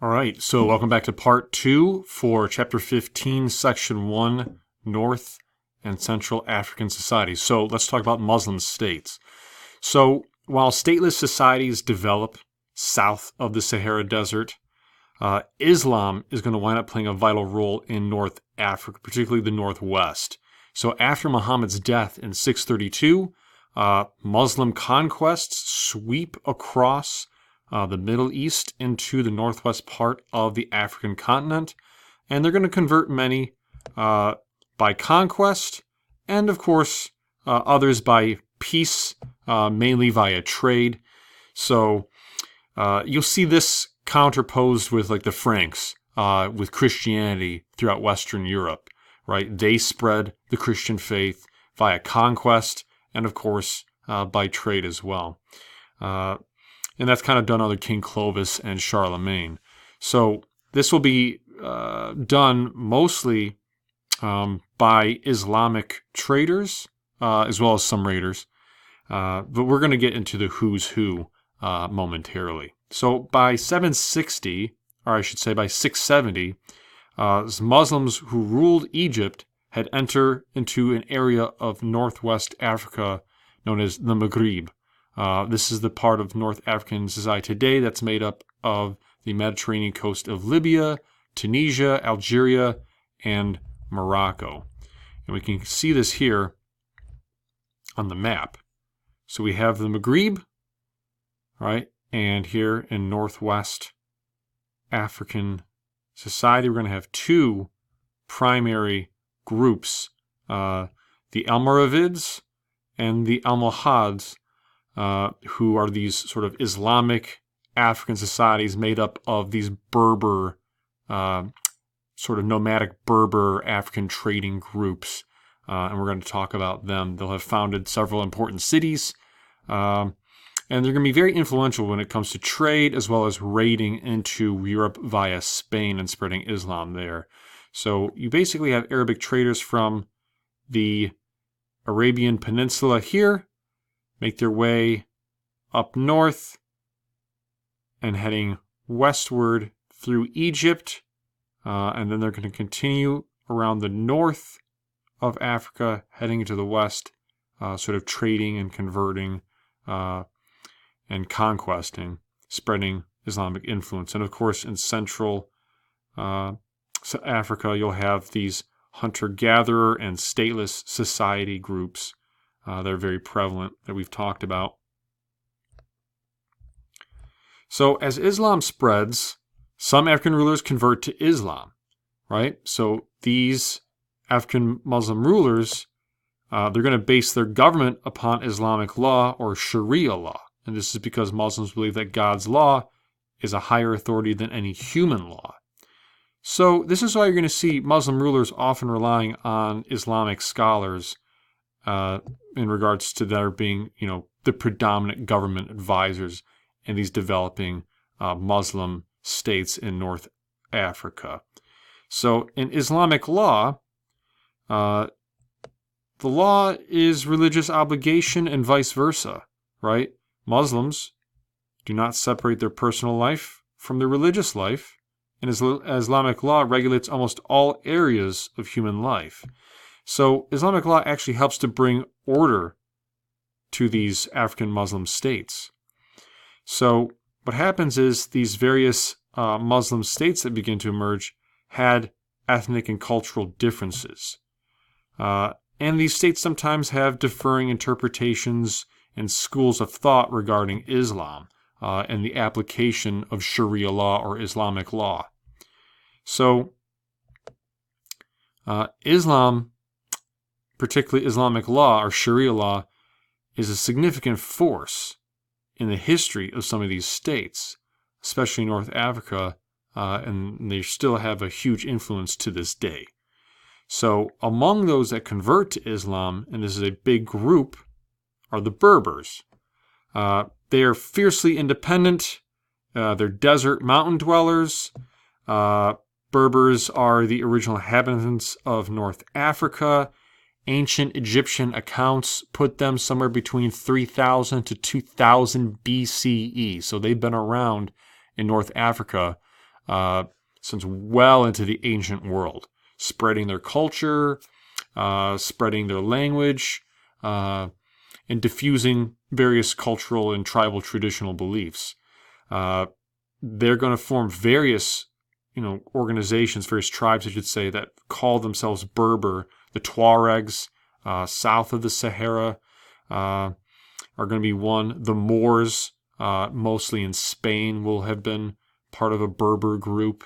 All right, so welcome back to part 2 for chapter 15, section 1, North and Central African Societies. So let's talk about Muslim states. So while stateless societies develop south of the Sahara Desert, Islam is going to wind up playing a vital role in North Africa, particularly the Northwest. So after Muhammad's death in 632, Muslim conquests sweep across the Middle East into the northwest part of the African continent, and they're going to convert many by conquest, and of course others by peace, mainly via trade. So you'll see this counterposed with like the Franks, with Christianity throughout Western Europe, right? They spread the Christian faith via conquest, and of course by trade as well. And that's kind of done under King Clovis and Charlemagne. So this will be done mostly by Islamic traders, as well as some raiders. But we're going to get into the who's who momentarily. So by 760, or I should say by 670, Muslims who ruled Egypt had entered into an area of northwest Africa known as the Maghreb. This is the part of North African society today that's made up of the Mediterranean coast of Libya, Tunisia, Algeria, and Morocco. And we can see this here on the map. So we have the Maghreb, right? And here in Northwest African society, we're going to have two primary groups, the Almoravids and the Almohads, who are these sort of Islamic African societies made up of these Berber, sort of nomadic Berber African trading groups. And we're going to talk about them. They'll have founded several important cities, and they're going to be very influential when it comes to trade as well as raiding into Europe via Spain and spreading Islam there. So you basically have Arabic traders from the Arabian Peninsula here, make their way up north and heading westward through Egypt, and then they're going to continue around the north of Africa, heading into the west, sort of trading and converting and conquesting, spreading Islamic influence. And of course, in Central Africa, you'll have these hunter-gatherer and stateless society groups. They're very prevalent that we've talked about. So as Islam spreads, some African rulers convert to Islam, right? So these African Muslim rulers, they're going to base their government upon Islamic law or Sharia law. And this is because Muslims believe that God's law is a higher authority than any human law. So this is why you're going to see Muslim rulers often relying on Islamic scholars in regards to their being, the predominant government advisors in these developing Muslim states in North Africa. So in Islamic law, the law is religious obligation and vice versa, right? Muslims do not separate their personal life from their religious life, and Islamic law regulates almost all areas of human life. So Islamic law actually helps to bring order to these African Muslim states. So what happens is these various Muslim states that begin to emerge had ethnic and cultural differences. And these states sometimes have differing interpretations and schools of thought regarding Islam and the application of Sharia law or Islamic law. So Islam, particularly Islamic law or Sharia law, is a significant force in the history of some of these states, especially North Africa, and they still have a huge influence to this day. So among those that convert to Islam, and this is a big group, are the Berbers. They are fiercely independent. They're desert mountain dwellers. Berbers are the original inhabitants of North Africa. Ancient Egyptian accounts put them somewhere between 3000 to 2000 BCE. So they've been around in North Africa since well into the ancient world, spreading their culture, spreading their language, and diffusing various cultural and tribal traditional beliefs. They're going to form various, organizations, various tribes, I should say, that call themselves Berber. The Tuaregs, south of the Sahara, are going to be one. The Moors, mostly in Spain, will have been part of a Berber group.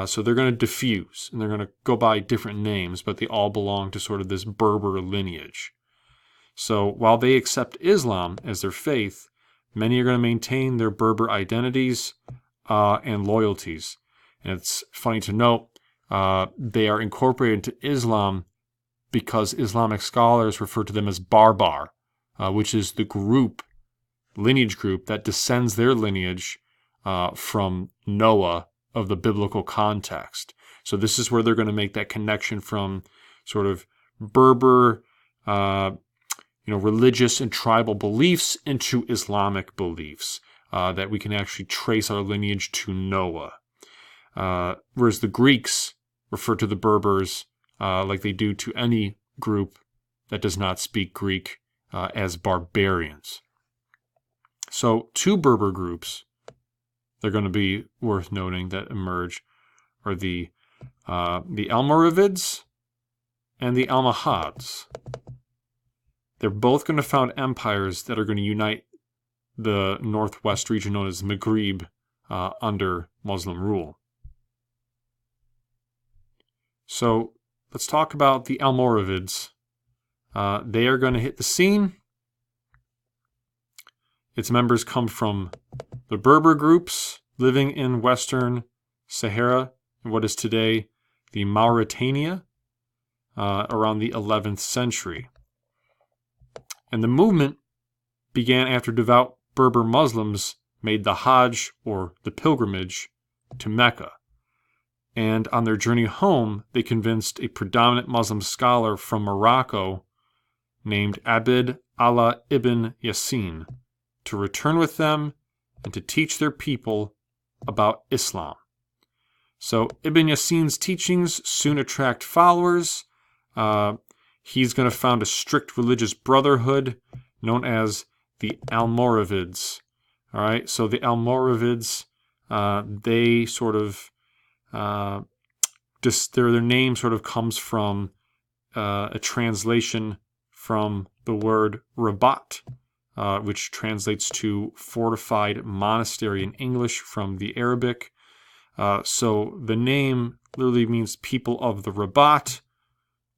So they're going to diffuse, and they're going to go by different names, but they all belong to sort of this Berber lineage. So while they accept Islam as their faith, many are going to maintain their Berber identities and loyalties. And it's funny to note, they are incorporated into Islam because Islamic scholars refer to them as Barbar, which is the lineage group that descends their lineage from Noah of the biblical context. So this is where they're going to make that connection from sort of Berber, religious and tribal beliefs into Islamic beliefs, that we can actually trace our lineage to Noah. Whereas the Greeks refer to the Berbers, like they do to any group that does not speak Greek, as barbarians. So two Berber groups they're going to be worth noting that emerge are the Almoravids and the Almohads. They're both going to found empires that are going to unite the northwest region known as Maghreb under Muslim rule. So let's talk about the Almoravids. They are going to hit the scene. Its members come from the Berber groups living in Western Sahara, in what is today the Mauritania, around the 11th century. And the movement began after devout Berber Muslims made the Hajj, or the pilgrimage, to Mecca. And on their journey home, they convinced a predominant Muslim scholar from Morocco named Abd Allah ibn Yassin to return with them and to teach their people about Islam. So Ibn Yassin's teachings soon attract followers. He's going to found a strict religious brotherhood known as the Almoravids. All right, so the Almoravids, they sort of, their name sort of comes from a translation from the word Rabat, which translates to fortified monastery in English from the Arabic. So the name literally means people of the Rabat,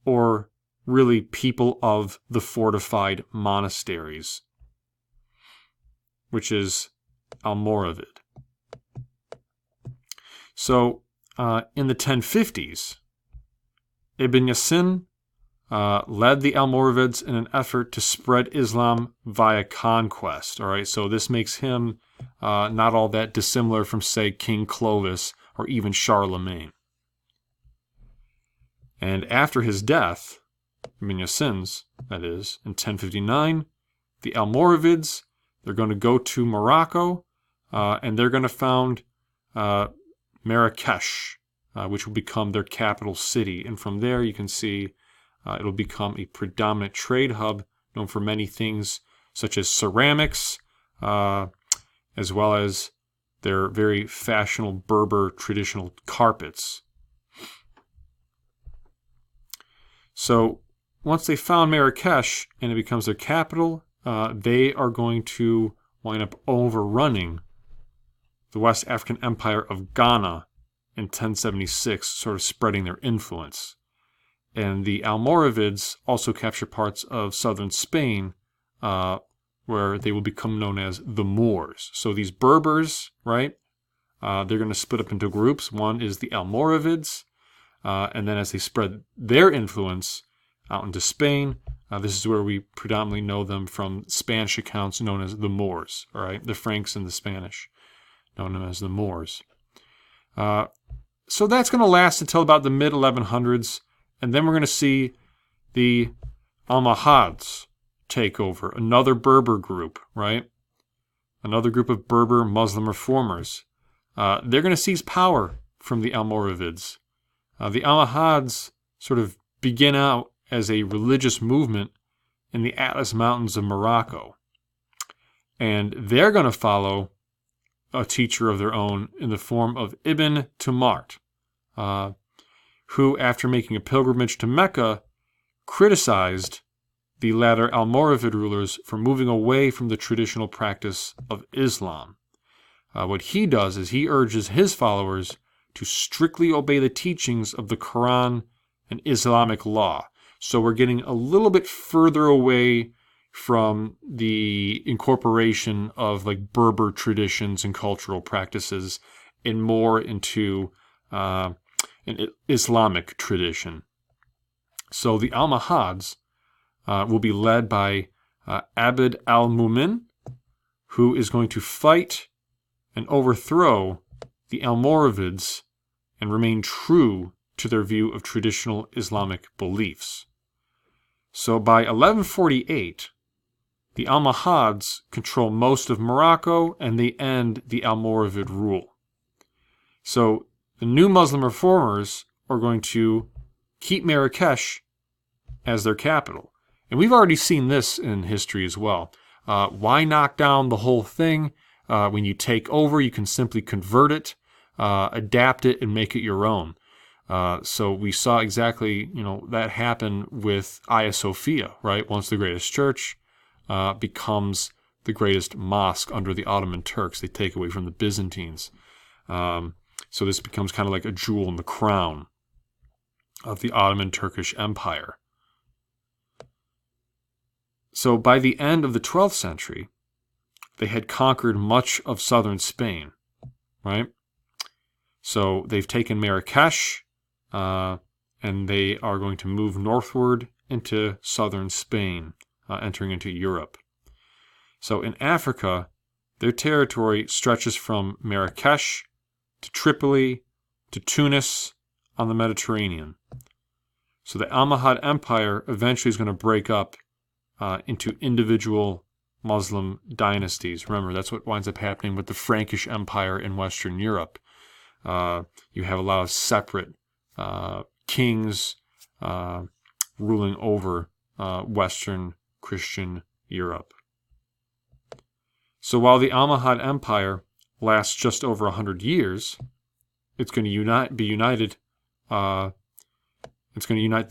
or really people of the fortified monasteries, which is Almoravid. So in the 1050s, Ibn Yassin led the Almoravids in an effort to spread Islam via conquest. All right, so this makes him not all that dissimilar from, say, King Clovis or even Charlemagne. And after his death, Ibn Yassin's, that is, in 1059, the Almoravids, they're going to go to Morocco, and they're going to found Marrakesh, which will become their capital city. And from there, you can see it'll become a predominant trade hub known for many things, such as ceramics, as well as their very fashionable Berber traditional carpets. So once they found Marrakesh and it becomes their capital, they are going to wind up overrunning the West African Empire of Ghana in 1076, sort of spreading their influence. And the Almoravids also capture parts of southern Spain, where they will become known as the Moors. So these Berbers, right, they're going to split up into groups. One is the Almoravids, and then as they spread their influence out into Spain, this is where we predominantly know them from Spanish accounts known as the Moors, all right, the Franks and the Spanish, known them as the Moors. So that's going to last until about the mid-1100s, and then we're going to see the Almohads take over, another Berber group, right? Another group of Berber Muslim reformers. they're going to seize power from the Almoravids. The Almohads sort of begin out as a religious movement in the Atlas Mountains of Morocco. And they're going to follow a teacher of their own in the form of Ibn Tumart, who, after making a pilgrimage to Mecca, criticized the latter Almoravid rulers for moving away from the traditional practice of Islam. What he does is he urges his followers to strictly obey the teachings of the Quran and Islamic law. So we're getting a little bit further away from the incorporation of like Berber traditions and cultural practices and more into an Islamic tradition. So the Almohads will be led by Abd al-Mumin, who is going to fight and overthrow the Almoravids and remain true to their view of traditional Islamic beliefs. So by 1148, the Almohads control most of Morocco and they end the Almoravid rule. So the new Muslim reformers are going to keep Marrakesh as their capital. And we've already seen this in history as well. Why knock down the whole thing? When you take over, you can simply convert it, adapt it, and make it your own. So we saw exactly, that happen with Hagia Sophia, right? Once the greatest church becomes the greatest mosque under the Ottoman Turks. They take away from the Byzantines. So this becomes kind of like a jewel in the crown of the Ottoman Turkish Empire. So by the end of the 12th century, they had conquered much of southern Spain, right? So they've taken Marrakesh, and they are going to move northward into southern Spain, entering into Europe. So in Africa, their territory stretches from Marrakesh to Tripoli to Tunis on the Mediterranean. So the Almohad Empire eventually is going to break up into individual Muslim dynasties. Remember, that's what winds up happening with the Frankish Empire in Western Europe. You have a lot of separate kings ruling over Western Christian Europe. So while the Almohad Empire lasts just over 100 years, it's going to unite the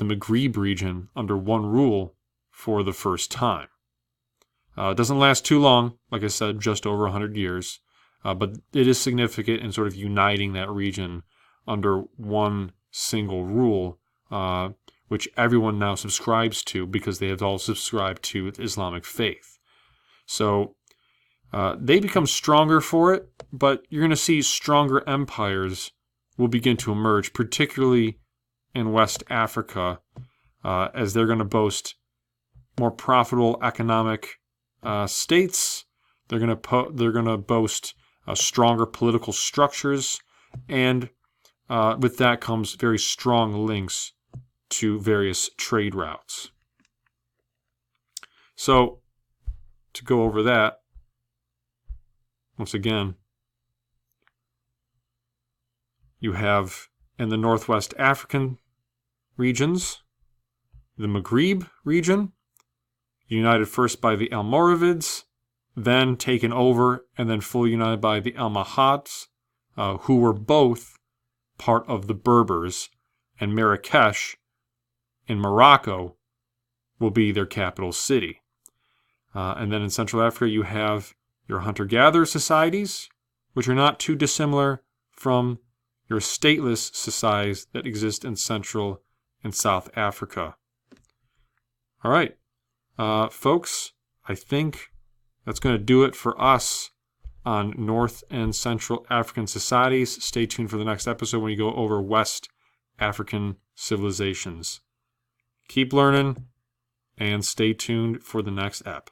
Maghreb region under one rule for the first time. It doesn't last too long, like I said, just over 100 years, but it is significant in sort of uniting that region under one single rule, which everyone now subscribes to because they have all subscribed to the Islamic faith. So they become stronger for it, but you're going to see stronger empires will begin to emerge, particularly in West Africa, as they're going to boast more profitable economic states. They're going to boast stronger political structures, and with that comes very strong links to various trade routes. So, to go over that, once again, you have in the Northwest African regions, the Maghreb region, united first by the Almoravids, then taken over and then fully united by the Almohads, who were both part of the Berbers, and Marrakesh in Morocco will be their capital city. And then in Central Africa, you have your hunter-gatherer societies, which are not too dissimilar from your stateless societies that exist in Central and South Africa. All right, folks, I think that's going to do it for us on North and Central African societies. Stay tuned for the next episode when we go over West African civilizations. Keep learning and stay tuned for the next ep.